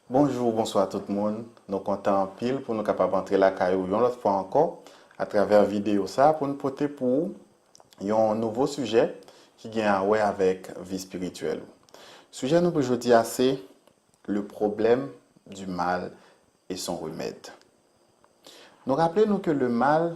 Bonjour, bonsoir tout le monde. Nous comptons en pile pour nous capables d'entrer la caillou une autre fois encore à travers vidéo ça pour nous porter pour un nouveau sujet qui a à voir avec vie spirituelle. Sujet nous aujourd'hui c'est le problème du mal et son remède. Nous rappelons que le mal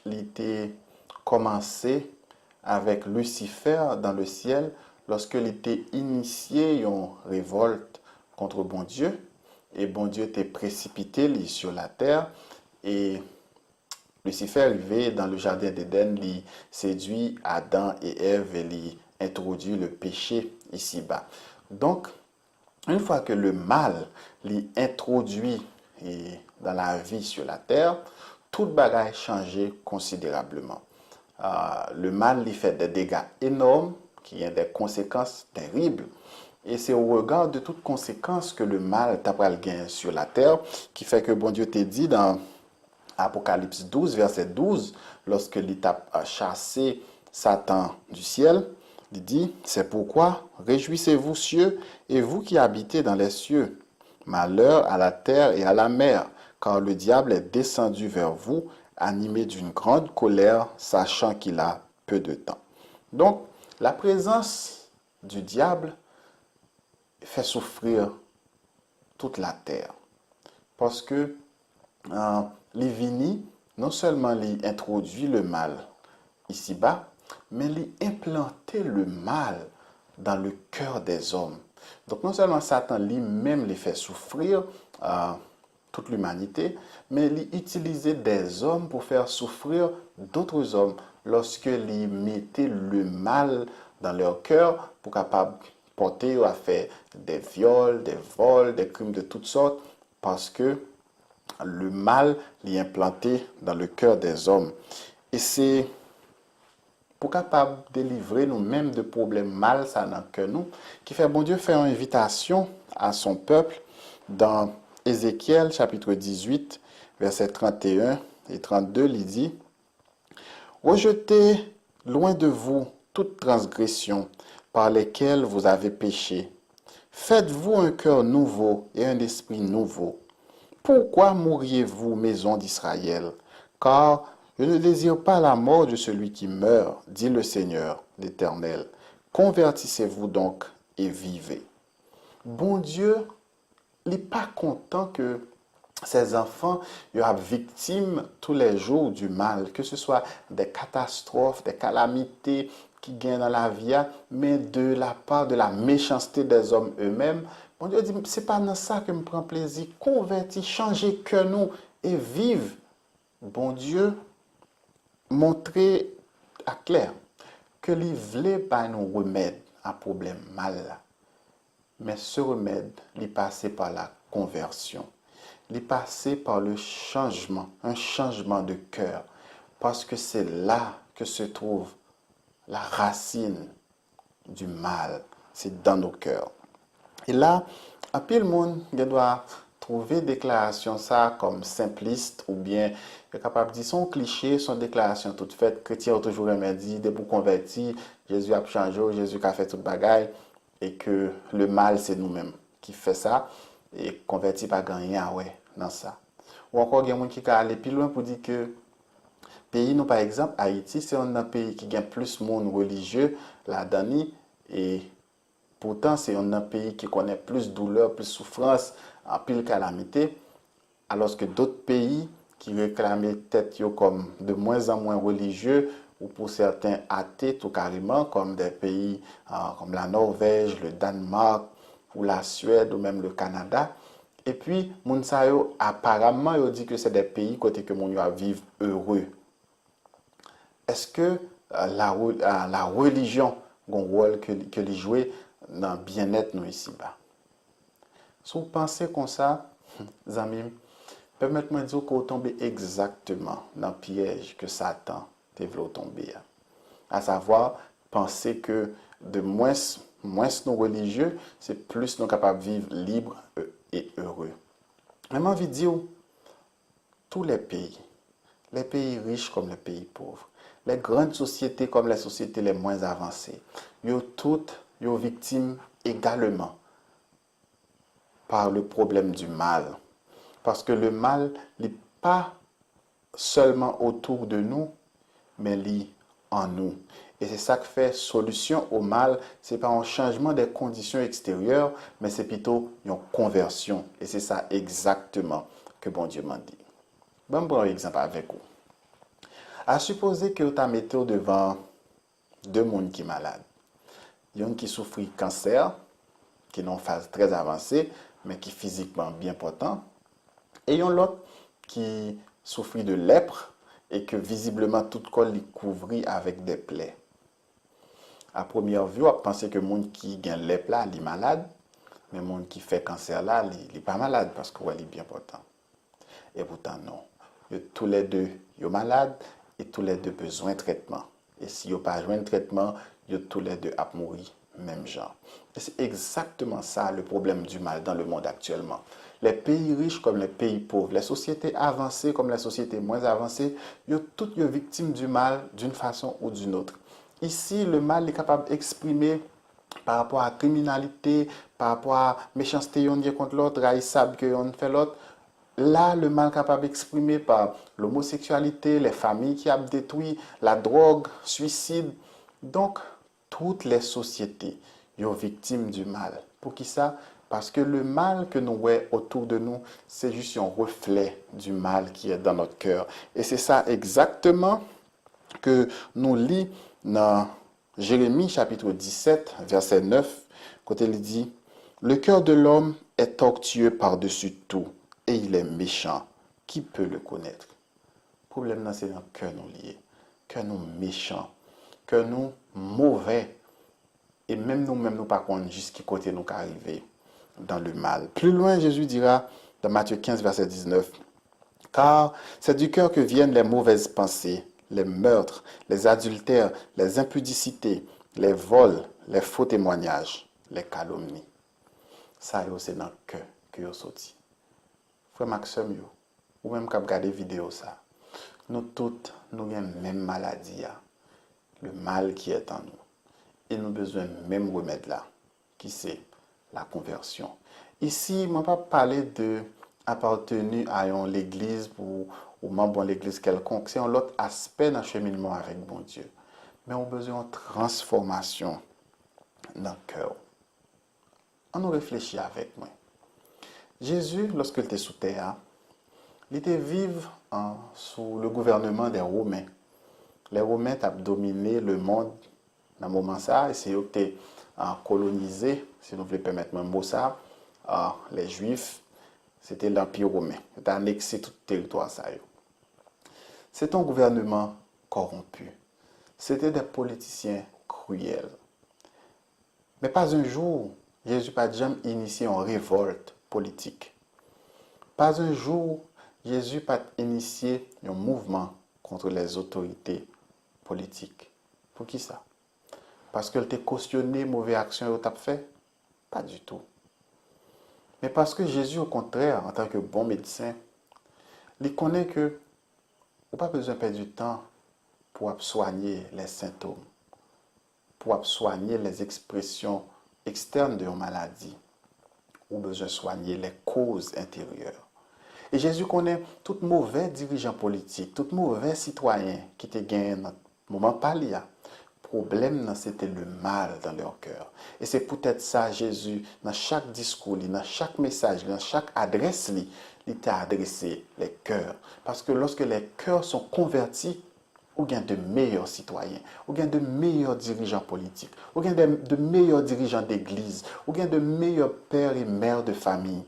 il était commencé avec Lucifer dans le ciel lorsque il était initié une révolte contre bon Dieu et bon Dieu était précipité sur la terre et Lucifer arrivé dans le jardin d'Éden, il séduit Adam et Ève et il introduit le péché ici-bas. Donc, une fois que le mal l'introduit dans la vie sur la terre, toute bagaille changé considérablement. Le mal lui fait des dégâts énormes qui ont des conséquences terribles. Et c'est au regard de toutes conséquences que le mal t'a pris le gain sur la terre qui fait que bon Dieu t'a dit dans Apocalypse 12, verset 12, lorsque il t'a chassé Satan du ciel, il dit, c'est pourquoi réjouissez-vous cieux et vous qui habitez dans les cieux. Malheur à la terre et à la mer, car le diable est descendu vers vous, animé d'une grande colère, sachant qu'il a peu de temps. Donc, la présence du diable fait souffrir toute la terre. Parce que Livini, non seulement il introduit le mal ici-bas, mais il implanté le mal dans le cœur des hommes. Donc non seulement Satan lui-même les fait souffrir toute l'humanité, mais il utilisait des hommes pour faire souffrir d'autres hommes lorsque il mettait le mal dans leur cœur pour capable porter ou à faire des viols, des vols, des crimes de toutes sortes, parce que le mal est implanté dans le cœur des hommes. Et c'est pour capable délivrer nous-mêmes de problèmes mal ça dans que nous, qui fait bon Dieu faire une invitation à son peuple dans Ézéchiel chapitre 18, versets 31 et 32, il dit, rejetez loin de vous toute transgression par lesquelles vous avez péché. Faites-vous un cœur nouveau et un esprit nouveau. Pourquoi mourriez-vous, maison d'Israël? Car je ne désire pas la mort de celui qui meurt, dit le Seigneur, l'Éternel. Convertissez-vous donc et vivez. Bon Dieu, il n'est pas content que ses enfants soient victimes tous les jours du mal, que ce soit des catastrophes, des calamités qui gagnent dans la vie, mais de la part de la méchanceté des hommes eux-mêmes. Bon Dieu dit, c'est pas dans ça que me prend plaisir. Convertis, changez que nous et vive. Bon Dieu, montrer à clair que il voulait pas nous remède à problème mal là. Mais ce remède, il passé par la conversion. Il passé par le changement, un changement de cœur. Parce que c'est là que se trouve la racine du mal. C'est dans nos cœurs. Et là, un peu le monde doit trouver déclaration ça comme simpliste ou bien capable de dire son cliché, son déclaration toute faite, chrétien a toujours aimé dit, de pour convertir, Jésus a changé, Jésus a fait toute bagaille et que le mal c'est nous-mêmes qui fait ça et converti pas gagner ouais dans ça. Ou encore il y a des gens qui aller plus loin pour dire que pays nous par exemple Haïti c'est un pays qui gagne plus monde religieux là-dedans et pourtant, c'est un pays qui connaît plus de douleur, plus de souffrance, en pile calamité, alors que d'autres pays qui réclamaient tête comme de moins en moins religieux, ou pour certains athées tout carrément, comme des pays comme la Norvège, le Danemark, ou la Suède, ou même le Canada. Et puis, Mounsayo, apparemment, il dit que c'est des pays côté que mon vivre heureux. Est-ce que la religion a un rôle que les jouer dans le bien-être nous ici-bas? Si vous pensez comme ça, amis, permettez-moi de dire que vous tombez exactement dans le piège que Satan te veut tomber. À savoir, penser que de moins nous religieux, c'est plus nous capables de vivre libres et heureux. Même envie de dire, tous les pays riches comme les pays pauvres, les grandes sociétés comme les sociétés les moins avancées, ils sont toutes victimes également par le problème du mal. Parce que le mal n'est pas seulement autour de nous, mais lit en nous. Et c'est ça que fait solution au mal. C'est pas un changement des conditions extérieures, mais c'est plutôt une conversion. Et c'est ça exactement que bon Dieu m'a dit. Bon, prendre un exemple avec vous. À supposer que tu as mis devant deux personnes qui sont malades. Il y en a qui souffrent de cancer, qui est en phase très avancée, mais qui est physiquement bien portant. Et il y en a l'autre qui souffrit de lèpre et que visiblement tout le corps est couvert avec des plaies. À première vue, on pense que le monde qui a lèpre là, il est malade, mais le monde qui fait cancer là, il n'est pas malade parce qu'il est bien portant. Et pourtant, non. Tous les deux sont malades et tous les deux ont besoin de traitement. Et si ils n'ont pas besoin de traitement, tous les deux à mourir, même genre. Et c'est exactement ça le problème du mal dans le monde actuellement. Les pays riches comme les pays pauvres, les sociétés avancées comme les sociétés moins avancées, sont toutes victimes du mal d'une façon ou d'une autre. Ici, le mal est capable d'exprimer par rapport à la criminalité, par rapport à la méchanceté contre l'autre, haïssable que on fait l'autre. Là, le mal capable d'exprimer par l'homosexualité, les familles qui ont détruit, la drogue, suicide. Donc, toutes les sociétés sont victimes du mal. Pour qui ça? Parce que le mal que nous voyons autour de nous, c'est juste un reflet du mal qui est dans notre cœur. Et c'est ça exactement que nous lisons dans Jérémie chapitre 17, verset 9, quand il dit « Le cœur de l'homme est tortueux par-dessus tout, et il est méchant. Qui peut le connaître? » Le problème, c'est dans le cœur nous lié, cœur nous méchant, cœur nous mauvais, et même nous-mêmes, nous pas contre jusqu'à côté nous arriver dans le mal. Plus loin, Jésus dira dans Matthieu 15, verset 19, « Car c'est du cœur que viennent les mauvaises pensées, les meurtres, les adultères, les impudicités, les vols, les faux témoignages, les calomnies. » Ça, c'est dans le cœur que vous sorti. Frère Maxime, ou même quand vous regardez vidéo ça, nous toutes, nous avons la même maladie, le mal qui est en nous. Et nous avons besoin de même remède là, qui c'est la conversion. Ici, je ne vais pas parler de appartenir à l'église ou membre de l'église quelconque. C'est un autre aspect dans le cheminement avec bon Dieu. Mais on a besoin de transformation dans le cœur. On nous réfléchit avec moi. Jésus, lorsqu'il était sous terre, il était vivre sous le gouvernement des Romains. Les Romains ont dominé le monde dans ce moment ça, et c'est eux qui ont colonisé, si nous voulons permettre un mot ça, les Juifs, c'était l'Empire romain. Ils ont annexé tout le territoire ça. C'est un gouvernement corrompu. C'était des politiciens cruels. Mais pas un jour, Jésus n'a jamais initié une révolte politique. Pas un jour, Jésus n'a initié un mouvement contre les autorités politiques. Pour qui ça? Parce qu'elle t'a cautionné mauvaise action et t'a fait? Pas du tout. Mais parce que Jésus, au contraire, en tant que bon médecin, il connaît que on n'a pas besoin de perdre du temps pour soigner les symptômes, pour soigner les expressions externes de la maladie, ou besoin de soigner les causes intérieures. Et Jésus connaît tout mauvais dirigeant politique, tout mauvais citoyen qui te gagne dans le moment palia. Le problème, c'était le mal dans leur cœur. Et c'est peut-être ça, Jésus, dans chaque discours, dans chaque message, dans chaque adresse, il t'a adressé les cœurs. Parce que lorsque les cœurs sont convertis, on gagne de meilleurs citoyens, on gagne de meilleurs dirigeants politiques, on gagne de meilleurs dirigeants d'église, on gagne de meilleurs pères et mères de famille,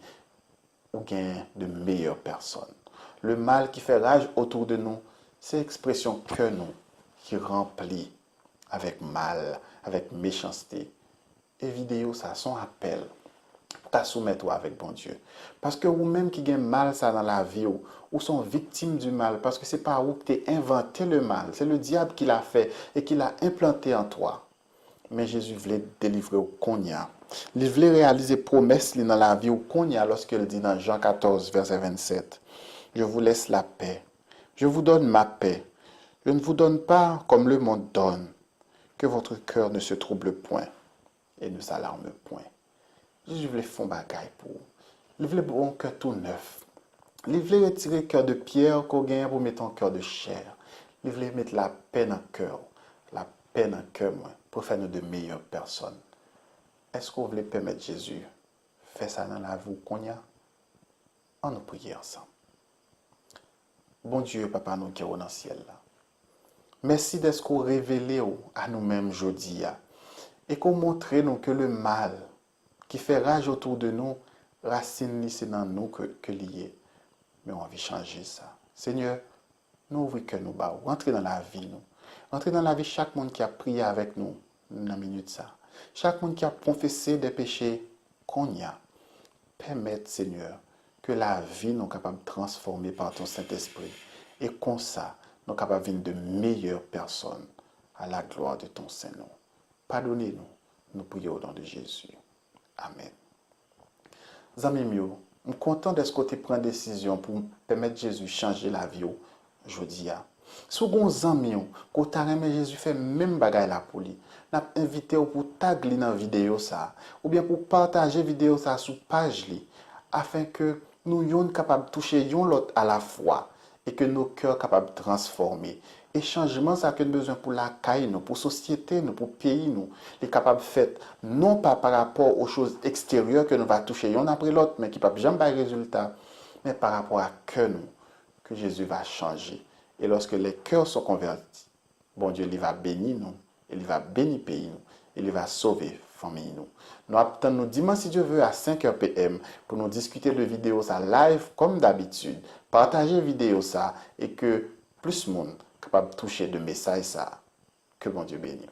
on gagne de meilleures personnes. Le mal qui fait rage autour de nous, c'est l'expression que nous qui remplit avec mal, avec méchanceté. Et vidéo, ça, son appel pour ta soumettre avec bon Dieu. Parce que vous-même qui gagnez mal ça dans la vie, ou sont victimes du mal, parce que c'est pas vous qui t'es inventé le mal, c'est le diable qui l'a fait et qui l'a implanté en toi. Mais Jésus voulait délivrer au Konya. Il voulait réaliser promesse dans la vie au Konya lorsqu'il dit dans Jean 14, verset 27, « Je vous laisse la paix. Je vous donne ma paix. Je ne vous donne pas comme le monde donne. Que votre cœur ne se trouble point et ne s'alarme point. » Jésus voulait faire un bagaille pour vous. Il veut un cœur tout neuf. Il veut retirer le cœur de pierre qu'on gagne pour mettre un cœur de chair. Il veut mettre la paix dans le cœur. La paix dans le cœur, pour faire nous de meilleures personnes. Est-ce qu'on veut permettre Jésus faire ça dans la vie qu'on y a? On nous prie ensemble. Bon Dieu, Papa, nous qui sommes dans le ciel là. Merci d'être qu'on révélé à nous-mêmes aujourd'hui et qu'on montre nous que le mal qui fait rage autour de nous, racine c'est dans nous que lié. Mais on veut changer ça. Seigneur, nous ouvrons que nous bas, rentrez dans la vie nous. Rentrez dans la vie chaque monde qui a prié avec nous dans la minute ça. Chaque monde qui a confessé des péchés qu'on y a. Permettre, Seigneur, que la vie nous capable de transformer par ton Saint-Esprit. Et comme ça, nous capables de devenir de meilleures personnes à la gloire de ton Saint-Nom. Pardonnez-nous, nous prions au nom de Jésus. Amen. Amis mieux, je suis content de ce que tu prends une décision pour permettre Jésus de changer la vie aujourd'hui. Si vous avez un ami qui a Jésus fait même bagaille là pour lui, n'a invité pour taguer dans la vidéo ça ou bien pour partager la vidéo ça sur page li afin que nous soyons capables de toucher l'autre à la fois et que nos cœurs soient capables de transformer. Et changement ça que nous besoin pour la caille nous, pour la société nous, pour le pays nous, les capables de faire non pas par rapport aux choses extérieures que nous va toucher l'un après l'autre mais qui ne peuvent jamais pas résultat, mais par rapport à cœur nous que Jésus va changer. Et lorsque les cœurs sont convertis, bon Dieu, il va bénir nous, il va bénir le pays nous, il va sauver la famille nous. Nous attendons dimanche, si Dieu veut, à 5h PM pour nous discuter de vidéos ça live comme d'habitude. Partagez la vidéo ça et que plus de monde capable de toucher de messages ça. Que bon Dieu bénisse.